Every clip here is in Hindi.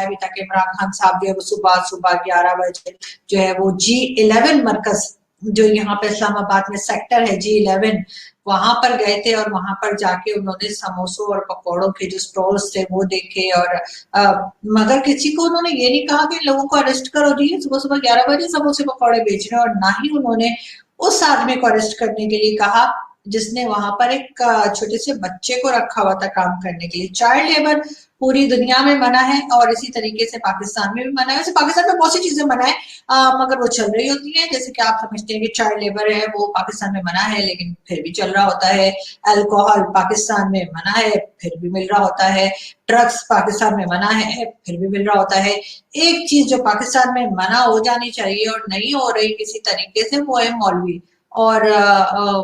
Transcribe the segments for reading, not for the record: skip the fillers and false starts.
भी था कि इमरान खान साहब जो है वो सुबह सुबह 11 बजे जो है वो G11 मरकज जो यहाँ पे इस्लामाबाद में सेक्टर है G11 वहां पर गए थे और वहां पर जाके उन्होंने समोसों और पकौड़ों के जो स्टॉल्स थे वो देखे और मगर किसी को उन्होंने ये नहीं कहा कि लोगों को अरेस्ट करो जी सुबह सुबह 11 बजे समोसे पकौड़े बेच रहे हैं, और ना ही उन्होंने उस आदमी को अरेस्ट करने के लिए कहा जिसने वहां पर एक छोटे से बच्चे को रखा हुआ था काम करने के लिए। चाइल्ड लेबर पूरी दुनिया में मना है और इसी तरीके से पाकिस्तान में भी मना है। वैसे पाकिस्तान में बहुत सी चीजें मना है मगर वो चल रही होती है, जैसे कि आप समझते हैं कि चाइल्ड लेबर है वो पाकिस्तान में मना है लेकिन फिर भी चल रहा होता है। अल्कोहल पाकिस्तान में मना है फिर भी मिल रहा होता है। ड्रग्स पाकिस्तान में मना है फिर भी मिल रहा होता है। एक चीज जो पाकिस्तान में मना हो जानी चाहिए और नहीं हो रही किसी तरीके से वो है मौलवी। और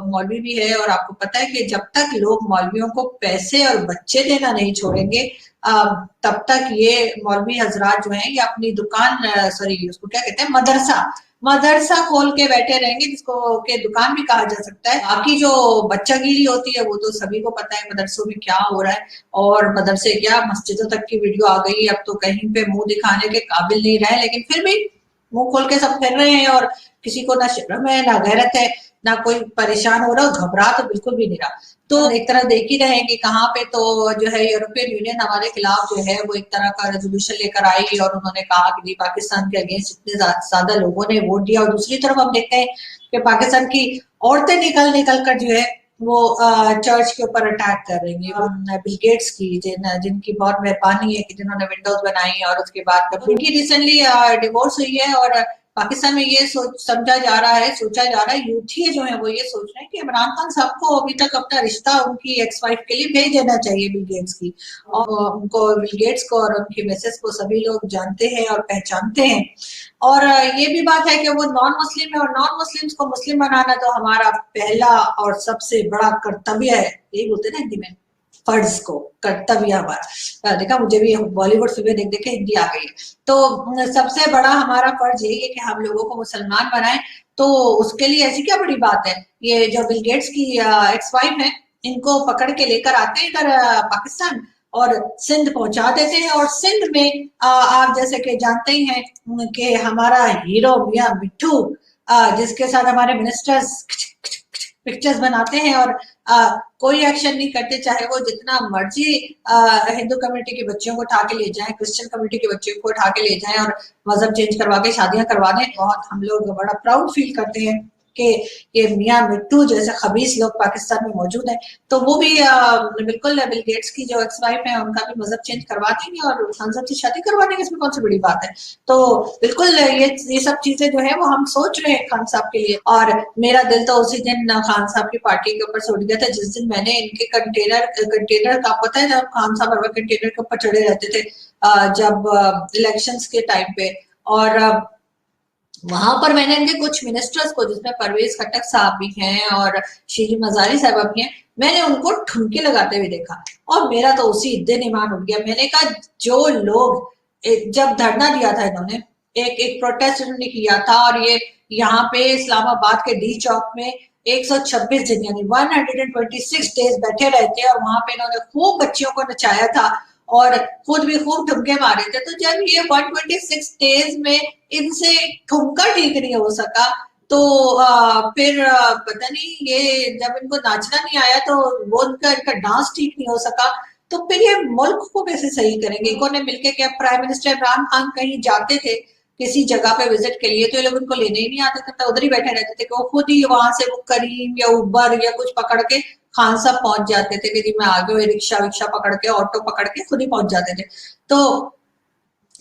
मौलवी भी है, और आपको पता है कि जब तक लोग मौलवियों को पैसे और बच्चे देना नहीं छोड़ेंगे तब तक ये मौलवी हजरात जो हैं ये अपनी दुकान सॉरी उसको क्या कहते हैं मदरसा मदरसा खोल के बैठे रहेंगे, जिसको के दुकान भी कहा जा सकता है। बाकी जो बच्चागिरी होती है वो तो सभी को पता है मदरसों में क्या हो रहा है, और मदरसे क्या मस्जिदों तक की वीडियो आ गई, अब तो कहीं पे मुंह दिखाने के काबिल नहीं रहे, लेकिन फिर भी मुंह खोल के सब फिर रहे हैं और किसी को ना शर्म है ना गैरत है ना कोई परेशान हो रहा, घबरा तो बिल्कुल भी नहीं रहा। तो एक तरह देख ही रहे हैं कि कहाँ पे तो जो है यूरोपियन यूनियन हमारे खिलाफ जो है वो एक तरह का रेजोल्यूशन लेकर आई और उन्होंने कहा कि जी पाकिस्तान के अगेंस्ट इतने ज्यादा लोगों ने वोट दिया, और दूसरी तरफ हम देखते हैं कि पाकिस्तान की औरतें निकल निकल कर जो है वो चर्च के ऊपर अटैक कर रही है। बिल गेट्स की जिनकी बहुत मेहरबानी है कि जिन्होंने विंडोज बनाई और उसके बाद उनकी रिसेंटली डिवोर्स हुई है, और पाकिस्तान में ये समझा जा रहा है सोचा जा रहा है यूथी जो है वो ये सोच रहे हैं कि इमरान खान साहब को अभी तक अपना रिश्ता उनकी एक्स वाइफ के लिए भेज देना चाहिए बिल गेट्स की, और उनको बिल गेट्स को और उनकी मिसेस को सभी लोग जानते हैं और पहचानते हैं। और ये भी बात है कि वो नॉन मुस्लिम है और नॉन मुस्लिम्स को मुस्लिम बनाना तो हमारा पहला और सबसे बड़ा कर्तव्य है, यही बोलते हैं ना हिंदी में फर्ज को कर्तव्य हमारा। देखा मुझे भी बॉलीवुड फिल्में देख देख के हिंदी आ गई है। तो सबसे बड़ा हमारा फर्ज यही है कि हम लोगों को मुसलमान बनाएं, तो उसके लिए ऐसी क्या बड़ी बात है। ये जो बिल गेट्स की एक्स वाइफ है इनको पकड़ के लेकर आते हैं इधर पाकिस्तान और सिंध पहुंचा देते हैं, और सिंध में आप जैसे कि जानते ही हैं कि हमारा हीरो मियां मिट्ठू जिसके साथ हमारे मिनिस्टर्स पिक्चर्स बनाते हैं और कोई एक्शन नहीं करते, चाहे वो जितना मर्जी हिंदू कम्युनिटी के बच्चों को उठा के ले जाएं, क्रिश्चियन कम्युनिटी के बच्चों को उठा के ले जाएं और मजहब चेंज करवा के शादियां करवा दें। बहुत हम लोग बड़ा प्राउड फील करते हैं कि ये मियां मिट्टू जैसे खबीस लोग पाकिस्तान में मौजूद हैं। तो वो भी बिल्कुल बिल गेट्स की जो एक्स वाइफ है उनका भी मजहब चेंज करवा देंगे और खान साहब से शादी करवा देंगे, इसमें कौन सी बड़ी बात है। तो बिल्कुल ये सब चीजें जो है वो हम सोच रहे हैं खान साहब के लिए, और मेरा दिल तो उसी दिन खान साहब की पार्टी के ऊपर से उठ गया था जिस दिन मैंने इनके कंटेनर का पता है जब खान साहब हर कंटेनर के ऊपर चढ़े रहते थे जब इलेक्शंस के टाइम पे, और वहां पर मैंने इनके कुछ मिनिस्टर्स को जिसमें परवेज खट्टक साहब भी हैं और शीरी मजारी साहब भी हैं, मैंने उनको ठुमके लगाते हुए देखा और मेरा तो उसी दिन ईमान उठ गया। मैंने कहा जो लोग जब धरना दिया था इन्होंने एक प्रोटेस्ट इन्होंने किया था और ये यहाँ पे इस्लामाबाद के डी चौक में 126 दिन यानी 126 डेज बैठे रहते और वहां पे इन्होंने खूब बच्चियों को नचाया था और खुद भी खूब ठुमके मारे थे। तो जब ये 126 डेज में इनसे ठुमका ठीक नहीं हो सका तो फिर पता नहीं ये जब इनको नाचना नहीं आया तो वो इनका डांस ठीक नहीं हो सका, तो फिर ये मुल्क को कैसे सही करेंगे। इन्होंने मिलकर क्या प्राइम मिनिस्टर इमरान खान कहीं जाते थे किसी जगह पे विजिट के लिए तो ये लोग उनको लेने ही नहीं आते थे, तो उधर ही बैठे रहते थे कि वो खुद ही वहां से वो करीम या उबर या कुछ पकड़ के खान साहब पहुंच जाते थे कि जी मैं आगे हुए रिक्शा विक्शा पकड़ के ऑटो पकड़ के खुद ही पहुंच जाते थे। तो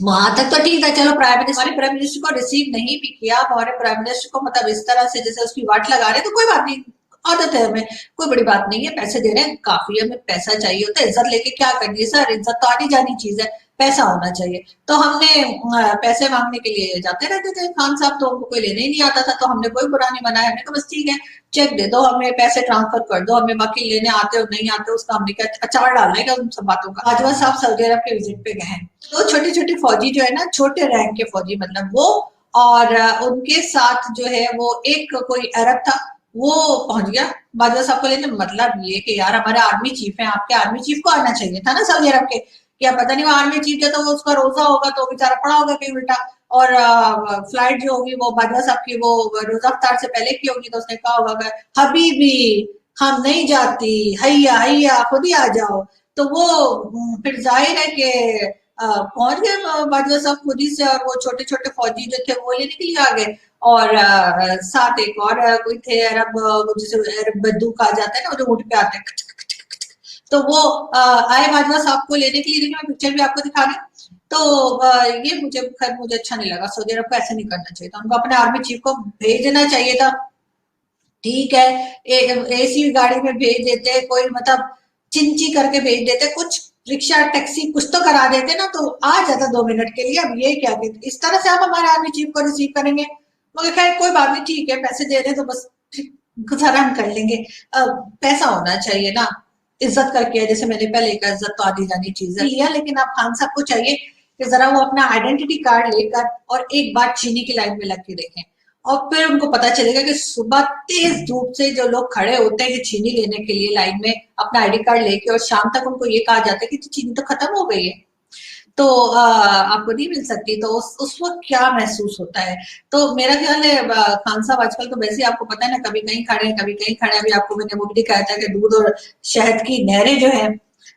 वहां तक तो ठीक था, चलो हमारे प्राइम मिनिस्टर को रिसीव नहीं भी किया, हमारे प्राइम मिनिस्टर को मतलब इस तरह से जैसे उसकी वाट लगा रहे तो कोई बात नहीं, आदत है हमें, कोई बड़ी बात नहीं है, पैसे दे रहे हैं काफी, हमें पैसा चाहिए होता है, इज्जत लेके क्या करनी है सर, इज्जत तो आनी जानी चीज है, पैसा होना चाहिए। तो हमने पैसे मांगने के लिए जाते रहते थे खान साहब, तो उनको कोई लेने ही नहीं आता था, तो हमने कोई बुरा नहीं बनाया, हमने कहा बस ठीक है चेक दे दो हमें, पैसे ट्रांसफर कर दो हमें, बाकी लेने आते हो नहीं आते उसका हमने क्या अचार डालना है उन सब बातों का। बाजवा साहब सऊदी अरब के विजिट पे गए हैं, तो छोटे छोटे फौजी जो है ना, छोटे रैंक के फौजी मतलब वो, और उनके साथ जो है वो एक कोई अरब था वो पहुंच गया बाजवा साहब को लेने। मतलब ये कि यार हमारे आर्मी चीफ है, आपके आर्मी चीफ को आना चाहिए था ना सऊदी अरब के, या पता नहीं वो आर्मी चीफ जो तो वो उसका रोजा होगा तो बेचारा पड़ा होगा कहीं उल्टा, और फ्लाइट जो होगी वो बाजवा साहब की वो रोजा अफ्तार से पहले की होगी, तो उसने कहा होगा हबीबी हम नहीं जाती, हैया हैया खुद ही आ जाओ। तो वो फिर जाहिर है कि पहुंच गए बाजवा साहब खुद ही से, और वो छोटे छोटे फौजी जो थे वो लेने के लिए आ गए, और साथ एक और कोई थे अरब, जिसे अरब बंदूक कहा जाता है ना, जो ऊँट पे आते हैं, तो वो आए बाजवा साहब को लेने के लिए, मैं पिक्चर भी आपको दिखा रही हूँ। तो ये मुझे अच्छा नहीं लगा, सऊदी अरब को ऐसे नहीं करना चाहिए था, उनको अपने आर्मी चीफ को भेज देना चाहिए था। ठीक है, एसी गाड़ी में भेज देते, कोई मतलब चिंची करके भेज देते, कुछ रिक्शा टैक्सी कुछ तो करा देते ना, तो आ जाता 2 मिनट के लिए। अब ये क्या कहते, इस तरह से आप हमारे आर्मी चीफ को रिसीव करेंगे, मगर खैर कोई बात नहीं, ठीक है, पैसे दे रहे तो बस गुजारा हम कर लेंगे। पैसा होना चाहिए ना, इज्जत करके, जैसे मैंने पहले कहा, इज्जत तो आधी जानी चीज है लिया, लेकिन अब खान साहब को चाहिए कि जरा वो अपना आइडेंटिटी कार्ड लेकर और एक बार चीनी की लाइन में लग के देखें, और फिर उनको पता चलेगा कि सुबह तेज धूप से जो लोग खड़े होते हैं चीनी लेने के लिए लाइन में अपना आईडी कार्ड लेके, और शाम तक उनको ये कहा जाता है कि चीनी तो खत्म हो गई है, तो आपको नहीं मिल सकती, तो उस वक्त क्या महसूस होता है। तो मेरा ख्याल है खान साहब आजकल तो वैसे आपको पता है ना, कभी कहीं खड़े हैं कभी कहीं खड़े हैं। अभी आपको मैंने वो भी दिखाया था कि दूध और शहद की नहरें जो है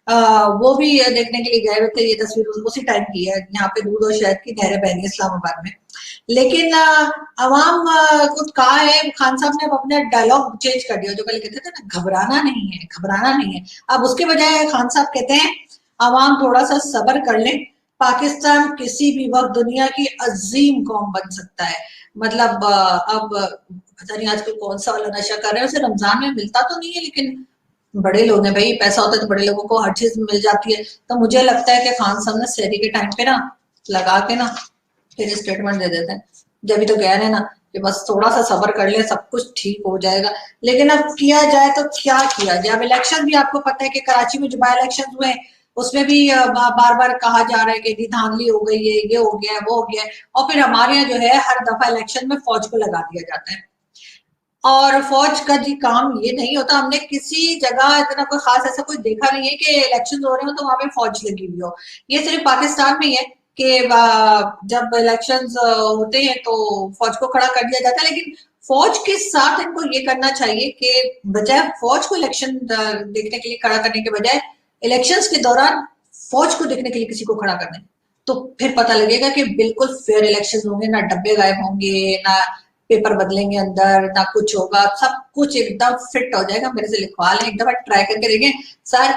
वो भी देखने के लिए गए हुए थे। ये तस्वीर उसी टाइम की है, यहाँ पे दूध और शहद की नहरें बह रही है इस्लामाबाद में। लेकिन अवाम कुछ कहा है, खान साहब ने अब अपने डायलॉग चेंज कर दिया, जो पहले कहते थे ना घबराना नहीं है, घबराना नहीं है, अब उसके बजाय खान साहब कहते हैं अवाम थोड़ा सा सब्र कर ले, पाकिस्तान किसी भी वक्त दुनिया की अजीम कौम बन सकता है। मतलब अब पता नहीं आजकल कौन सा वाला नशा कर रहे हैं, उसे रमजान में मिलता तो नहीं है, लेकिन बड़े लोग हैं भाई, पैसा होता है तो बड़े लोगों को हर चीज मिल जाती है। तो मुझे लगता है कि खान साहब ने सहरी के टाइम पे ना लगा के ना फिर स्टेटमेंट दे देते हैं, जब भी तो कह रहे हैं ना कि बस थोड़ा सा सब्र कर ले, सब कुछ ठीक हो जाएगा। लेकिन अब किया जाए तो क्या किया जाए। अब इलेक्शन भी आपको पता है कि कराची में जो बाय इलेक्शन हुए उसमें भी बार बार कहा जा रहा है कि धांधली हो गई है, ये हो गया वो हो गया, और फिर हमारे यहाँ जो है हर दफा इलेक्शन में फौज को लगा दिया जाता है, और फौज का जी काम ये नहीं होता। हमने किसी जगह इतना कोई खास ऐसा कोई देखा नहीं है कि इलेक्शन हो रहे हो तो वहां पे फौज लगी हुई हो। ये सिर्फ पाकिस्तान में ही है कि जब इलेक्शन होते हैं तो फौज को खड़ा कर दिया जाता है, लेकिन फौज के साथ इनको ये करना चाहिए कि बजाय फौज को इलेक्शन देखने के लिए खड़ा करने के बजाय इलेक्शंस के दौरान फौज को देखने के लिए किसी को खड़ा करने, तो फिर पता लगेगा कि बिल्कुल फेयर इलेक्शन होंगे, ना डब्बे गायब होंगे, ना पेपर बदलेंगे अंदर, ना कुछ होगा, सब कुछ एकदम फिट हो जाएगा। मेरे से लिखवा लें, एक दफा ट्राई करके देखें सर,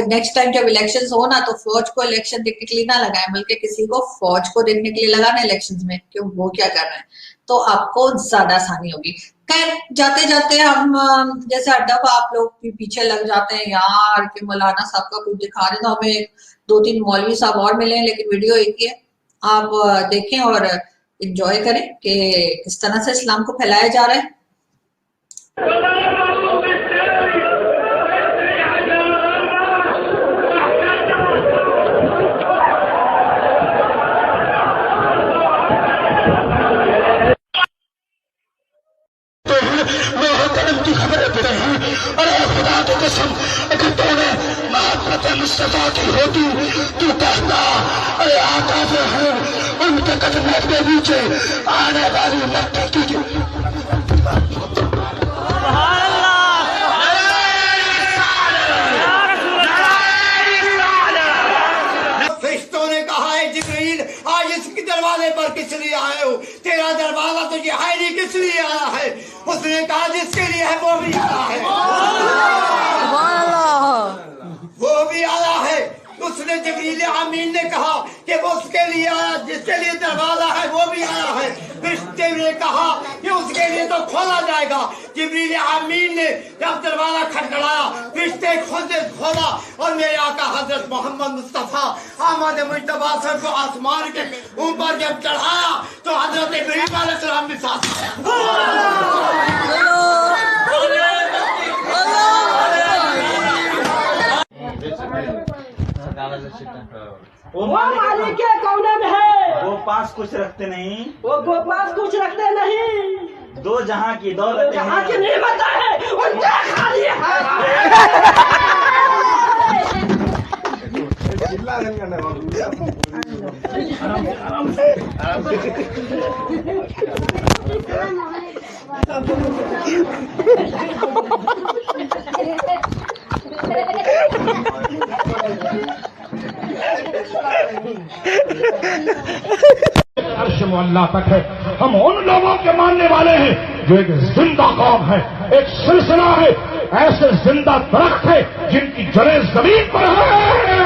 नेक्स्ट टाइम जब इलेक्शंस हो ना तो फौज को इलेक्शन देखने के लिए ना लगाएं, बल्कि किसी को फौज को देखने के लिए लगाना इलेक्शंस में कि वो क्या कर रहे हैं, तो आपको ज्यादा आसानी होगी। खैर जाते जाते हम जैसे हर दफा आप लोग भी पीछे लग जाते हैं यार कि मौलाना साहब का कुछ दिखा रहे, तो हमें 2-3 मौलवी साहब और मिले, लेकिन वीडियो एक ही है, आप देखें और एंजॉय करें कि किस तरह से इस्लाम को फैलाया जा रहा है। की खबरें पड़े हैं, अरे खुदा की कसम, अगर तूने मोहब्बत मुस्तफा की होती तू कहता अरे आका जो है उनके कदम के नीचे आने वाली मट्टी की आज इसके दरवाजे पर किस लिए आए हो? तेरा दरवाजा तुझे है नहीं, किस लिए आया है? उसने कहा जिसके लिए है वो भी आया है, वो भी आया है। उसने जिब्रील अमीन ने कहा कि वो उसके लिए आया, जिसके लिए दरवाजा है वो भी आया है। रिश्ते ने कहा कि उसके लिए तो खोला जाएगा। जिब्रील अमीन ने जब दरवाजा खटखड़ाया, रिश्ते खुद खोला और मेरे आका हजरत मोहम्मद मुस्तफा अहमद मुजतबा सर को आसमान के ऊपर जब चढ़ाया तो हजरत इब्राहीम अलैहिस्सलाम भी साथ वो मालिक के कौने में है, वो पास कुछ रखते नहीं, वो पास कुछ रखते नहीं, दो जहां की दौलत जहां की नेमत है उनका खाली है। अर्श मुअल्ला तक है। हम उन लोगों के मानने वाले हैं जो एक जिंदा कौम है, एक सिलसिला है, ऐसे जिंदा दरख्त है जिनकी जड़ें जमीन पर है।